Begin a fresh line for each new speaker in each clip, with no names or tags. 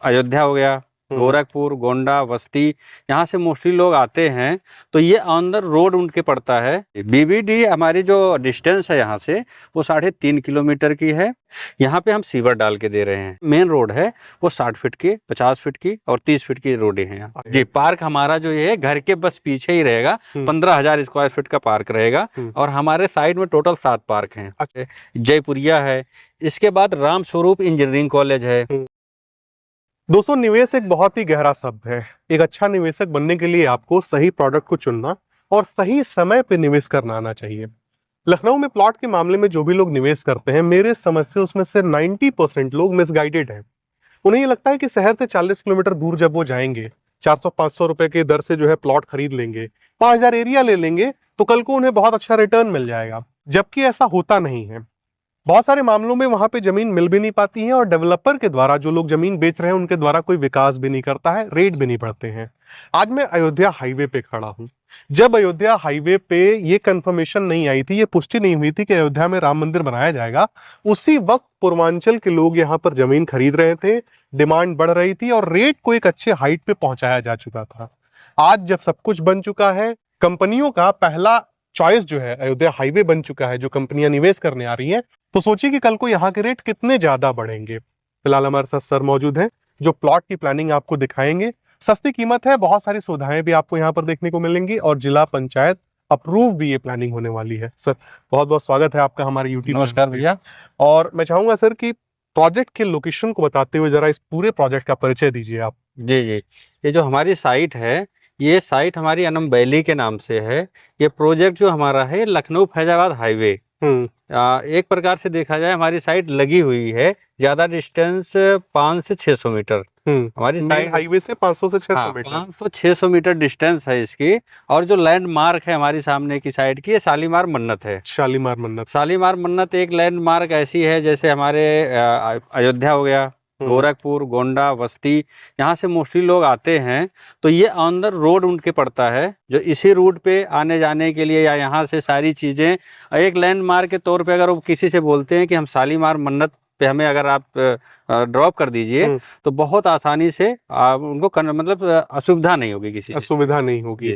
अयोध्या हो गया, गोरखपुर, गोंडा, बस्ती, यहाँ से मोस्टली लोग आते हैं। तो ये ऑन द रोड उनके पड़ता है। बीबीडी हमारी जो डिस्टेंस है यहाँ से वो 3.5 किलोमीटर की है। यहाँ पे हम सीवर डाल के दे रहे हैं। मेन रोड है वो 60 फीट की, 50 फीट की और 30 फीट की रोडें हैं यहाँ। जी, पार्क हमारा जो ये घर के बस पीछे ही रहेगा। 15,000 स्क्वायर फीट का पार्क रहेगा और हमारे साइड में टोटल 7 पार्क हैं। जयपुरिया है, इसके बाद राम स्वरूप इंजीनियरिंग कॉलेज है।
दोस्तों, निवेश एक बहुत ही गहरा शब्द है। एक अच्छा निवेशक बनने के लिए आपको सही प्रोडक्ट को चुनना और सही समय पे निवेश करना आना चाहिए। लखनऊ में प्लॉट के मामले में जो भी लोग निवेश करते हैं, मेरे समझ से उसमें से 90% लोग मिसगाइडेड हैं। उन्हें ये लगता है कि शहर से 40 किलोमीटर दूर जब वो जाएंगे, 400-500 रुपए के दर से जो है प्लॉट खरीद लेंगे, 5,000 एरिया ले लेंगे, तो कल को उन्हें बहुत अच्छा रिटर्न मिल जाएगा। जबकि ऐसा होता नहीं है। बहुत सारे मामलों में वहां पे जमीन मिल भी नहीं पाती है और डेवलपर के द्वारा, जो लोग जमीन बेच रहे हैं उनके द्वारा कोई विकास भी नहीं करता है, रेट भी नहीं बढ़ते हैं। आज मैं अयोध्या हाईवे पे खड़ा हूं। जब अयोध्या हाईवे पे ये कंफर्मेशन नहीं आई थी, ये पुष्टि नहीं हुई थी कि अयोध्या में राम मंदिर बनाया जाएगा, उसी वक्त पूर्वांचल के लोग यहाँ पर जमीन खरीद रहे थे, डिमांड बढ़ रही थी और रेट को एक अच्छे हाइट पे पहुंचाया जा चुका था। आज जब सब कुछ बन चुका है, कंपनियों का पहला चॉइस जो है अयोध्या हाईवे बन चुका है, जो कंपनियां निवेश करने आ रही हैं, तो सोचिए कि कल को यहाँ के रेट कितने ज्यादा बढ़ेंगे। फिलहाल हमारे साथ सर मौजूद हैं जो प्लॉट की प्लानिंग आपको दिखाएंगे। सस्ती कीमत है, बहुत सारी सुविधाएं भी आपको यहाँ पर देखने को मिलेंगी और जिला पंचायत अप्रूव भी ये प्लानिंग होने वाली है। सर, बहुत बहुत स्वागत है आपका हमारे यूट्यूब।
नमस्कार भैया।
और मैं चाहूंगा सर कि प्रोजेक्ट के लोकेशन को बताते हुए जरा इस पूरे प्रोजेक्ट का परिचय दीजिए आप।
जी जी, ये जो हमारी साइट है, ये साइट हमारी अनम वैली के नाम से है। ये प्रोजेक्ट जो हमारा है लखनऊ फैजाबाद हाईवे, एक प्रकार से देखा जाए हमारी साइट लगी हुई है। ज्यादा डिस्टेंस 500 से 600 मीटर हमारी
मेन हाईवे से 500 से 600 मीटर।
500-600 मीटर डिस्टेंस है इसकी। और जो लैंडमार्क है हमारी सामने की साइड की, ये शालीमार मन्नत है।
शालीमार मन्नत।
शालीमार मन्नत एक लैंडमार्क ऐसी है, जैसे हमारे अयोध्या हो गया, गोरखपुर, गोंडा, बस्ती, यहाँ से मोस्टली लोग आते हैं। तो ये ऑन द रोड उनके पड़ता है, जो इसी रूट पे आने जाने के लिए या यहाँ से सारी चीज़ें एक लैंडमार्क के तौर पे अगर वो किसी से बोलते हैं कि हम शालीमार मन्नत पे हमें अगर आप ड्रॉप कर दीजिए, तो बहुत आसानी से उनको मतलब असुविधा नहीं होगी, किसी
असुविधा नहीं होगी।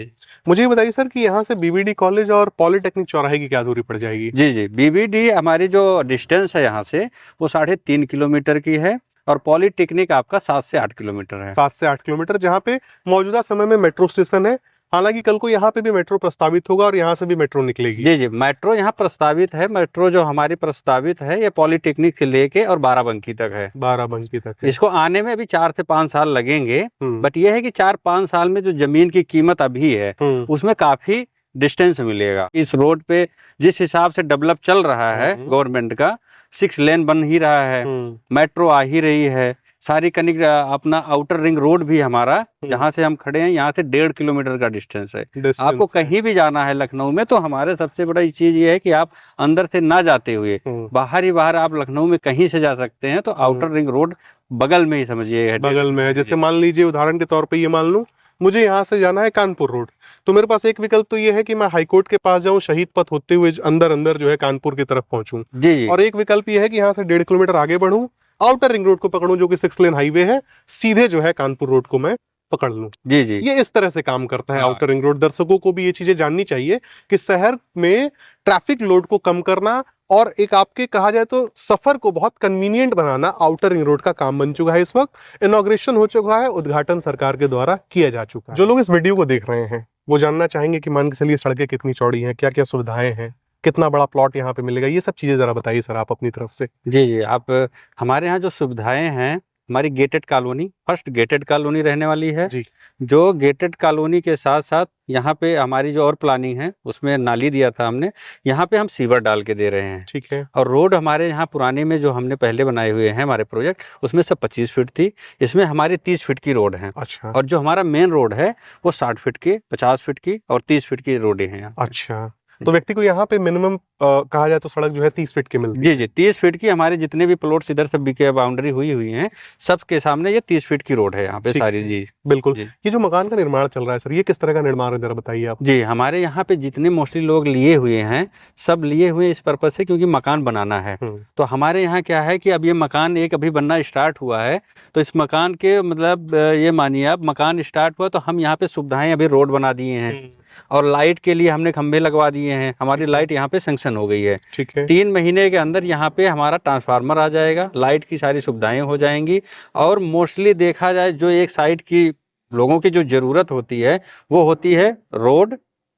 मुझे ये बताइए सर कि यहाँ से बीबीडी कॉलेज और पॉलिटेक्निक चौराहे की क्या दूरी पड़ जाएगी?
जी जी, बीबीडी हमारी जो डिस्टेंस है यहाँ से वो 3.5 किलोमीटर की है और पॉलिटेक्निक आपका 7 से 8 किलोमीटर है।
7 से 8 किलोमीटर, जहाँ पे मौजूदा समय में मेट्रो स्टेशन है। हालांकि कल को यहाँ पे भी मेट्रो प्रस्तावित होगा और यहाँ से भी मेट्रो निकलेगी।
जी जी, मेट्रो यहाँ प्रस्तावित है। मेट्रो जो हमारी प्रस्तावित है ये पॉलिटेक्निक से लेके और बाराबंकी तक है।
बाराबंकी तक है।
इसको आने में भी 4 से 5 साल लगेंगे। बट ये है कि 4-5 साल में जो जमीन की कीमत अभी है उसमें काफी डिस्टेंस मिलेगा। इस रोड पे जिस हिसाब से डेवलप चल रहा है गवर्नमेंट का, 6 लेन बन ही रहा है, मेट्रो आ ही रही है, सारी कनेक्ट अपना आउटर रिंग रोड भी हमारा, जहाँ से हम खड़े हैं यहाँ से 1.5 किलोमीटर का डिस्टेंस है। आपको कहीं भी जाना है लखनऊ में, तो हमारे सबसे बड़ा चीज ये है कि आप अंदर से ना जाते हुए बाहर ही बाहर आप लखनऊ में कहीं से जा सकते हैं। तो आउटर रिंग रोड बगल में ही समझिए,
बगल में है। जैसे मान लीजिए उदाहरण के तौर पर ये मान लूं मुझे यहाँ से जाना है कानपुर रोड, तो मेरे पास एक विकल्प तो ये है कि मैं हाईकोर्ट के पास जाऊं, शहीद पथ होते हुए अंदर अंदर जो है कानपुर की तरफ पहुंचूं।
जी।
और एक विकल्प ये है कि यहाँ से 1.5 किलोमीटर आगे बढ़ूं, आउटर रिंग रोड को पकड़ूं जो कि 6 लेन हाईवे है, सीधे जो है कानपुर रोड को मैं पकड़ लूं।
जी जी,
ये इस तरह से काम करता है आउटर रिंग रोड। दर्शकों को भी ये चीजें जाननी चाहिए कि शहर में ट्रैफिक लोड को कम करना और एक आपके कहा जाए तो सफर को बहुत कन्वीनियंट बनाना आउटर रिंग रोड का काम बन चुका है। इस वक्त इनॉग्रेशन हो चुका है, उद्घाटन सरकार के द्वारा किया जा चुका है। जो लोग इस वीडियो को देख रहे हैं वो जानना चाहेंगे कि मान के चलिए सड़कें कितनी चौड़ी हैं, क्या क्या सुविधाएं हैं, कितना बड़ा प्लॉट यहाँ पे मिलेगा, ये सब चीजें जरा बताइए सर आप अपनी तरफ से।
जी जी, आप हमारे यहाँ जो सुविधाएं हैं, हमारी gated colony, first gated colony रहने वाली है
जी।
जो गेटेड कॉलोनी के साथ साथ यहाँ पे हमारी जो और प्लानिंग है उसमें नाली दिया था हमने, यहाँ पे हम सीवर डाल के दे रहे हैं।
ठीक है।
और रोड हमारे यहाँ पुराने में जो हमने पहले बनाए हुए हैं हमारे प्रोजेक्ट, उसमें से 25 फीट थी, इसमें हमारी 30 फीट की रोड है।
अच्छा।
और जो हमारा मेन रोड है वो 60 फीट की, 50 फीट की और 30 फीट की रोडें हैं।
अच्छा, तो व्यक्ति को यहाँ पे मिनिमम कहा जाए तो सड़क जो है 30 फीट की मिलती है।
जी 30 फीट की, हमारे जितने भी प्लॉट्स इधर सब बिके बाउंड्री हुई हैं, सबके सामने ये 30 फीट की रोड है यहाँ पे सारी। जी
बिल्कुल।
जी।
ये जो मकान का निर्माण चल रहा है सर, ये किस तरह का निर्माण है जरा बताइए आप।
जी, हमारे यहाँ पे जितने मोस्टली लोग लिए हुए हैं, सब लिए हुए इस पर्पज से क्योंकि मकान बनाना है। तो हमारे यहाँ क्या है कि अब ये मकान एक अभी बनना स्टार्ट हुआ है, तो इस मकान के मतलब ये मानिए आप, मकान स्टार्ट हुआ तो हम यहाँ पे सुविधाएं अभी रोड बना दिए हैं और लाइट के लिए हमने खंभे लगवा दिए हैं। हमारी लाइट यहाँ पे सैंक्शन हो गई है।
ठीक है।
3 महीने के अंदर यहाँ पे हमारा ट्रांसफार्मर आ जाएगा, लाइट की सारी सुविधाएं हो जाएंगी। और मोस्टली देखा जाए जो एक साइड की लोगों की जो जरूरत होती है वो होती है रोड,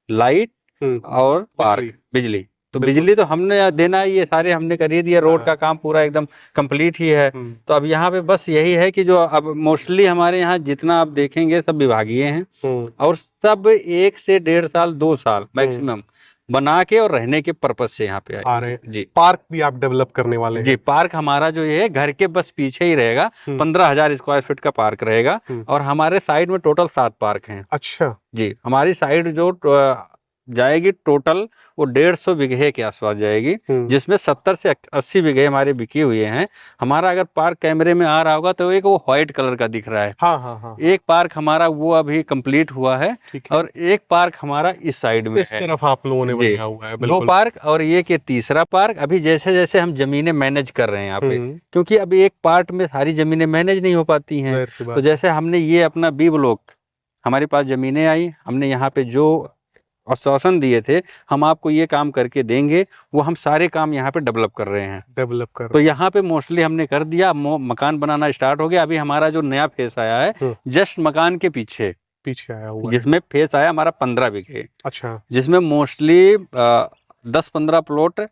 लाइट और पार्क, बिजली। तो बिजली तो हमने देना ही, ये सारे हमने कर ही दिया, रोड का काम पूरा एकदम कंप्लीट ही है। तो अब यहाँ पे बस यही है कि जो अब मोस्टली हमारे यहाँ जितना आप देखेंगे सब विभागीय हैं और सब 1 से 1.5 साल 2 साल मैक्सिमम बना के और रहने के पर्पज से यहाँ पे
आ रहे हैं।
जी।
पार्क भी आप डेवलप करने वाले हैं?
जी, पार्क हमारा जो ये है घर के बस पीछे ही रहेगा। 15,000 स्क्वायर फीट का पार्क रहेगा और हमारे साइड में टोटल 7 पार्क हैं।
अच्छा
जी, हमारी साइड जो जाएगी टोटल वो 150 बीघे के आसपास जाएगी, जिसमें 70 से 80 बीघे हमारे बिके हुए हैं। हमारा अगर पार्क कैमरे में आ रहा होगा तो एक वो व्हाइट कलर का दिख रहा है।
हाँ।
एक पार्क हमारा वो अभी कंप्लीट हुआ है और एक पार्क हमारा इस साइड में
इस तरफ आप लोगों ने बनाया हुआ है।
2 पार्क और ये के तीसरा पार्क। अभी जैसे जैसे हम जमीनें मैनेज कर रहे हैं यहाँ पे, क्योंकि अभी एक पार्ट में सारी जमीनें मैनेज नहीं हो पाती हैं। तो जैसे हमने ये अपना बी ब्लॉक, हमारे पास जमीनें आई, हमने यहाँ पे जो आश्वासन दिए थे हम आपको ये काम करके देंगे, वो हम सारे काम यहाँ पे डेवलप कर रहे हैं। तो यहाँ पे मोस्टली हमने कर दिया, मकान बनाना स्टार्ट हो गया। अभी हमारा जो नया फेस आया है जस्ट मकान के पीछे
आया हुआ,
जिसमें फेस आया हमारा 15 बीघे।
अच्छा।
जिसमें मोस्टली 10-15 प्लॉट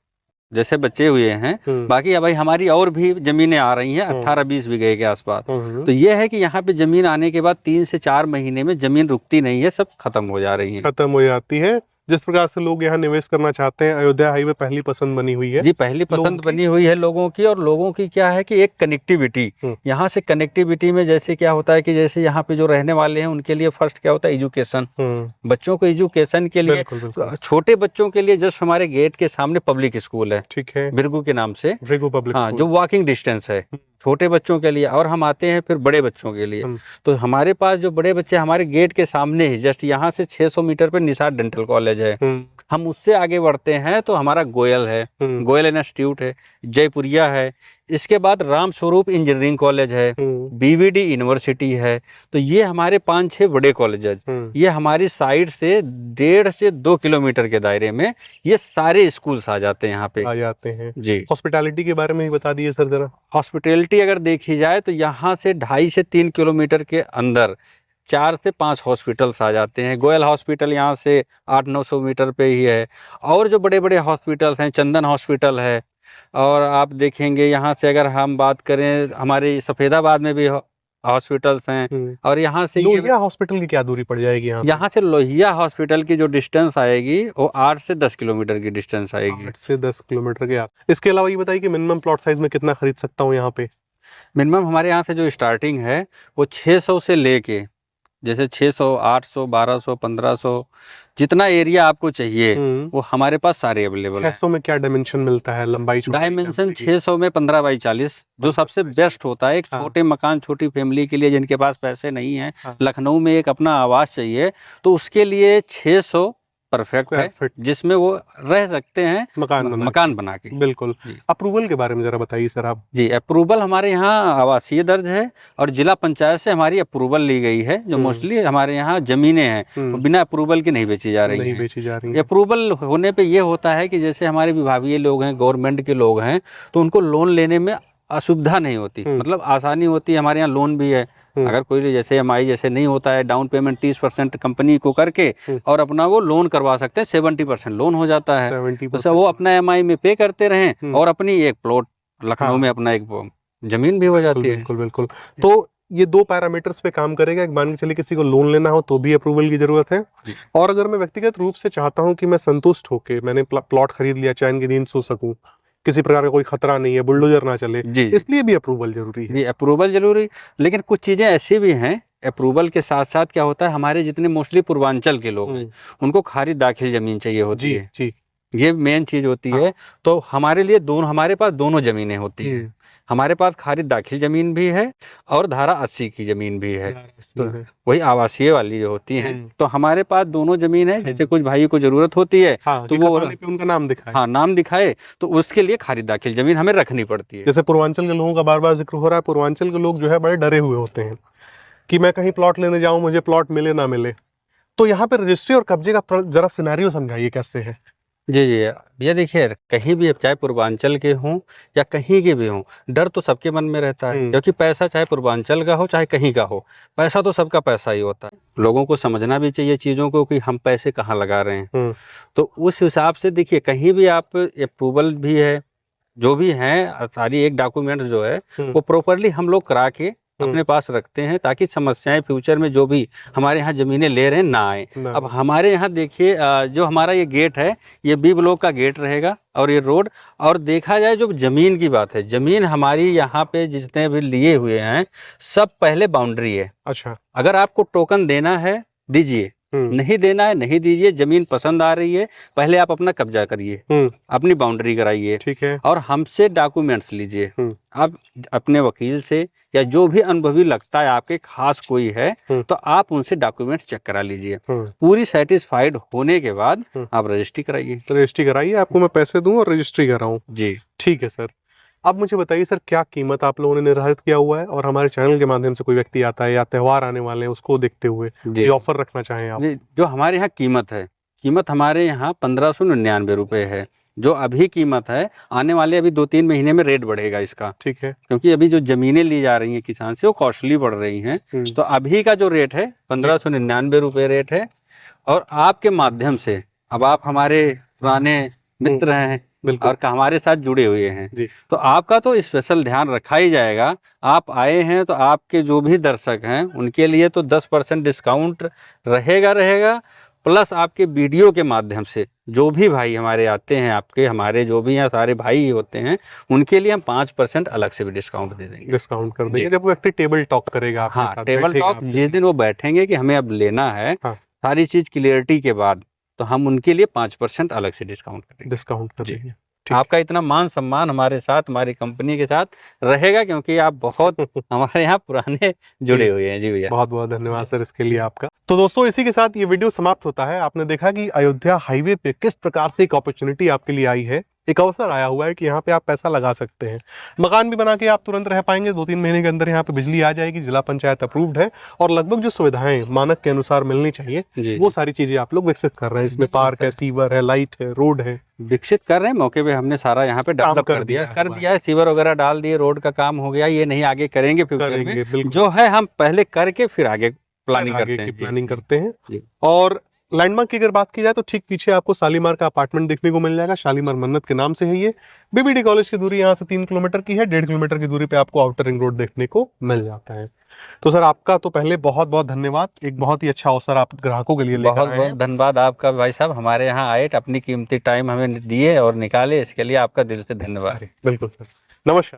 जैसे बचे हुए हैं। बाकी अब भाई हमारी और भी जमीनें आ रही हैं 18-20 बीघे के आसपास। तो ये है कि यहाँ पे जमीन आने के बाद 3 से 4 महीने में जमीन रुकती नहीं है, सब खत्म हो जा रही है।
खत्म हो जाती है। जिस प्रकार से लोग यहाँ निवेश करना चाहते हैं, अयोध्या हाईवे पहली पसंद बनी हुई है।
जी, पहली पसंद बनी हुई है लोगों की। और लोगों की क्या है कि एक कनेक्टिविटी, यहाँ से कनेक्टिविटी में जैसे क्या होता है कि जैसे यहाँ पे जो रहने वाले हैं उनके लिए फर्स्ट क्या होता है, एजुकेशन। बच्चों को एजुकेशन के लिए, छोटे बच्चों के लिए जस्ट हमारे गेट के सामने पब्लिक स्कूल है,
ठीक है,
भृगु के नाम से,
भृगु पब्लिक स्कूल,
जो वॉकिंग डिस्टेंस है छोटे बच्चों के लिए। और हम आते हैं फिर बड़े बच्चों के लिए। तो हमारे पास जो बड़े बच्चे हमारे गेट के सामने ही जस्ट यहाँ से 600 मीटर पे निसार डेंटल कॉलेज है। हम उससे आगे बढ़ते हैं तो हमारा गोयल है, गोयल इंस्टीट्यूट है, जयपुरिया है। इसके बाद राम स्वरूप इंजीनियरिंग कॉलेज है, बीवीडी यूनिवर्सिटी है। तो ये हमारे 5-6 बड़े कॉलेज है। ये हमारी साइड से 1.5 से 2 किलोमीटर के दायरे में ये सारे स्कूल्स आ जाते हैं यहाँ पे।
आ जाते हैं
जी।
हॉस्पिटैलिटी के बारे में ही बता दीजिए सर जरा।
हॉस्पिटैलिटी अगर देखी जाए तो यहाँ से 2.5 से 3 किलोमीटर के अंदर 4 से 5 हॉस्पिटल्स आ जाते हैं। गोयल हॉस्पिटल यहाँ से 800-900 मीटर पे ही है। और जो बड़े बड़े हॉस्पिटल्स हैं, चंदन हॉस्पिटल है। और आप देखेंगे यहाँ से अगर हम बात करें, हमारे सफेदाबाद में भी हॉस्पिटल्स हैं। और यहाँ से
लोहिया हॉस्पिटल की क्या दूरी पड़ जाएगी?
यहाँ से लोहिया हॉस्पिटल की जो डिस्टेंस आएगी वो 8 से 10 किलोमीटर की डिस्टेंस आएगी।
8 से 10 किलोमीटर के। इसके अलावा ये बताइए कि मिनिमम प्लॉट साइज में कितना खरीद सकता हूँ यहाँ पे?
मिनिमम हमारे यहाँ से जो स्टार्टिंग है वो 600 से लेके, जैसे 600, 800, 1200, 1500, जितना एरिया आपको चाहिए वो हमारे पास सारे अवेलेबल है।
600 में क्या डायमेंशन मिलता है, लंबाई?
डायमेंशन 600 में 15x40 जो सबसे बेस्ट होता है। एक छोटे मकान, छोटी फैमिली के लिए जिनके पास पैसे नहीं है, लखनऊ में एक अपना आवास चाहिए, तो उसके लिए 600 परफेक्ट है, जिसमें वो रह सकते हैं मकान बना के।
बिल्कुल। अप्रूवल के बारे में जरा बताइए सर आप।
जी, अप्रूवल हमारे यहाँ आवासीय दर्ज है और जिला पंचायत से हमारी अप्रूवल ली गई है। जो मोस्टली हमारे यहाँ जमीनें हैं वो बिना अप्रूवल की नहीं बेची जा रही हैं। अप्रूवल होने पे ये होता है कि जैसे हमारे विभागीय लोग हैं, गवर्नमेंट के लोग हैं, तो उनको लोन लेने में असुविधा नहीं होती, मतलब आसानी होती है। हमारे यहाँ लोन भी है। अगर कोई जैसे EMI जैसे नहीं होता है, डाउन पेमेंट 30% कंपनी को करके और अपना वो लोन करवा सकते हैं, 70% लोन हो जाता है। तो वो अपना EMI में पे करते रहें और अपनी एक प्लॉट लखनऊ में अपना एक जमीन भी हो जाती है।
बिल्कुल बिल्कुल। तो ये 2 पैरामीटर्स पे काम करेगा। एक मान के चलिए किसी को लोन लेना हो तो भी अप्रूवल की जरूरत है, और अगर मैं व्यक्तिगत रूप से चाहता हूँ कि मैं संतुष्ट होके मैंने प्लॉट खरीद लिया, चैन की नींद सो सकूं, किसी प्रकार का कोई खतरा नहीं है, बुलडोजर ना चले, इसलिए भी अप्रूवल जरूरी है।
अप्रूवल जरूरी, लेकिन कुछ चीजें ऐसी भी हैं अप्रूवल के साथ साथ क्या होता है, हमारे जितने मोस्टली पूर्वांचल के लोग हैं उनको खारिज दाखिल जमीन चाहिए होती है। ये मेन चीज होती है। तो हमारे लिए दोनों, हमारे पास दोनों जमीनें होती हैं। हमारे पास खारिज दाखिल जमीन भी है और धारा 80 की जमीन भी है, तो वही आवासीय वाली जो होती है। तो हमारे पास दोनों जमीन है। जैसे कुछ भाई को जरूरत होती है तो वो
पे उनका नाम दिखाए,
हाँ नाम दिखाए, तो उसके लिए खारिज दाखिल जमीन हमें रखनी पड़ती है।
जैसे पूर्वांचल के लोगों का बार बार जिक्र हो रहा है, पूर्वांचल के लोग जो है बड़े डरे हुए होते हैं कि मैं कहीं प्लॉट लेने जाऊं, मुझे प्लॉट मिले ना मिले। तो यहाँ पे रजिस्ट्री और कब्जे का जरा सिनेरियो समझाइए कैसे है।
जी जी, ये देखिए, कहीं भी चाहे पूर्वांचल के हों या कहीं के भी हों, डर तो सबके मन में रहता है, क्योंकि पैसा चाहे पूर्वांचल का हो चाहे कहीं का हो, पैसा तो सबका पैसा ही होता है। लोगों को समझना भी चाहिए चीज़ों को कि हम पैसे कहाँ लगा रहे हैं। तो उस हिसाब से देखिए, कहीं भी आप अप्रूवल भी है, जो भी है सारी एक डॉक्यूमेंट जो है वो प्रॉपरली हम लोग करा के अपने पास रखते हैं, ताकि समस्याएं फ्यूचर में जो भी हमारे यहाँ जमीनें ले रहे हैं ना आए। अब हमारे यहाँ देखिए, जो हमारा ये गेट है, ये बी ब्लॉक का गेट रहेगा और ये रोड। और देखा जाए जो जमीन की बात है, जमीन हमारी यहाँ पे जितने भी लिए हुए हैं सब पहले बाउंड्री है।
अच्छा,
अगर आपको टोकन देना है दीजिए, नहीं देना है नहीं दीजिए। जमीन पसंद आ रही है, पहले आप अपना कब्जा करिए, अपनी बाउंड्री कराइए,
ठीक है,
और हमसे डॉक्यूमेंट्स लीजिए। आप अपने वकील से या जो भी अनुभवी लगता है आपके खास कोई है, तो आप उनसे डॉक्यूमेंट्स चेक करा लीजिए। पूरी सेटिस्फाइड होने के बाद आप रजिस्ट्री कराइए।
रजिस्ट्री कराइए, आपको मैं पैसे दूं और रजिस्ट्री कराऊं।
जी
ठीक है सर। अब मुझे बताइए सर, क्या कीमत आप लोगों ने निर्धारित किया हुआ है, और हमारे चैनल के माध्यम से कोई व्यक्ति आता है या त्योहार आने वाले हैं उसको देखते हुए ये ऑफर रखना चाहें आप?
जी, जो हमारे यहाँ कीमत है, कीमत हमारे यहाँ 1599 रुपये है। जो अभी कीमत है, आने वाले अभी 2-3 महीने में रेट बढ़ेगा इसका,
ठीक है,
क्योंकि अभी जो जमीनें ली जा रही हैं किसान से वो कॉस्टली पड़ रही हैं। तो अभी का जो रेट है 1599 रुपये रेट है। और आपके माध्यम से, अब आप हमारे पुराने मित्र हैं और हमारे साथ जुड़े हुए हैं, तो आपका तो स्पेशल ध्यान रखा ही जाएगा। आप आए हैं तो आपके जो भी दर्शक हैं उनके लिए तो 10% डिस्काउंट रहेगा। प्लस आपके वीडियो के माध्यम से जो भी भाई हमारे आते हैं, आपके हमारे जो भी यहाँ सारे भाई होते हैं, उनके लिए हम 5% अलग से भी डिस्काउंट दे देंगे।
डिस्काउंट कर देंगे जब व्यक्ति टेबल टॉक करेगा आपके साथ।
टेबल टॉक जिस दिन वो बैठेंगे कि हमें अब लेना है, सारी चीज क्लियरिटी के बाद, तो हम उनके लिए 5% अलग से डिस्काउंट करेंगे। आपका इतना मान सम्मान हमारे साथ, हमारी कंपनी के साथ रहेगा, क्योंकि आप बहुत हमारे यहाँ पुराने जुड़े हुए हैं। जी भैया,
बहुत बहुत धन्यवाद सर इसके लिए आपका। तो दोस्तों, इसी के साथ ये वीडियो समाप्त होता है। आपने देखा कि अयोध्या हाईवे पे किस प्रकार से एक अपॉर्चुनिटी आपके लिए आई है, एक अवसर आया हुआ है कि यहाँ पे आप पैसा लगा सकते हैं। मकान भी बना के आप तुरंत रह पाएंगे। 2-3 महीने के अंदर यहाँ पे बिजली आ जाएगी, जिला पंचायत अप्रूव्ड है, और लगभग जो सुविधाएं मानक के अनुसार मिलनी चाहिए वो सारी चीजें आप लोग विकसित कर रहे हैं। इसमें पार्क है, सीवर है, लाइट है, रोड है,
विकसित कर रहे हैं। मौके पे हमने सारा यहाँ पे डेवलप कर दिया है, सीवर वगैरह डाल दिए, रोड का काम हो गया। ये नहीं आगे करेंगे फ्यूचर में, जो है हम पहले करके फिर आगे प्लानिंग करते हैं।
और लैंडमार्क की अगर बात की जाए तो ठीक पीछे आपको शालीमार का अपार्टमेंट देखने को मिल जाएगा। शालीमार मन्नत के नाम से है ये। बीबीडी कॉलेज की दूरी यहाँ से 3 किलोमीटर की है। 1.5 किलोमीटर की दूरी पे आपको आउटर रिंग रोड देखने को मिल जाता है। तो सर, आपका तो पहले बहुत बहुत धन्यवाद। एक बहुत ही अच्छा अवसर आप ग्राहकों के लिए लेकर आए हैं।
बहुत धन्यवाद आपका भाई साहब, हमारे यहाँ आए, अपनी कीमती टाइम हमें दिए और निकाले, इसके लिए आपका दिल से धन्यवाद।
बिल्कुल सर, नमस्कार।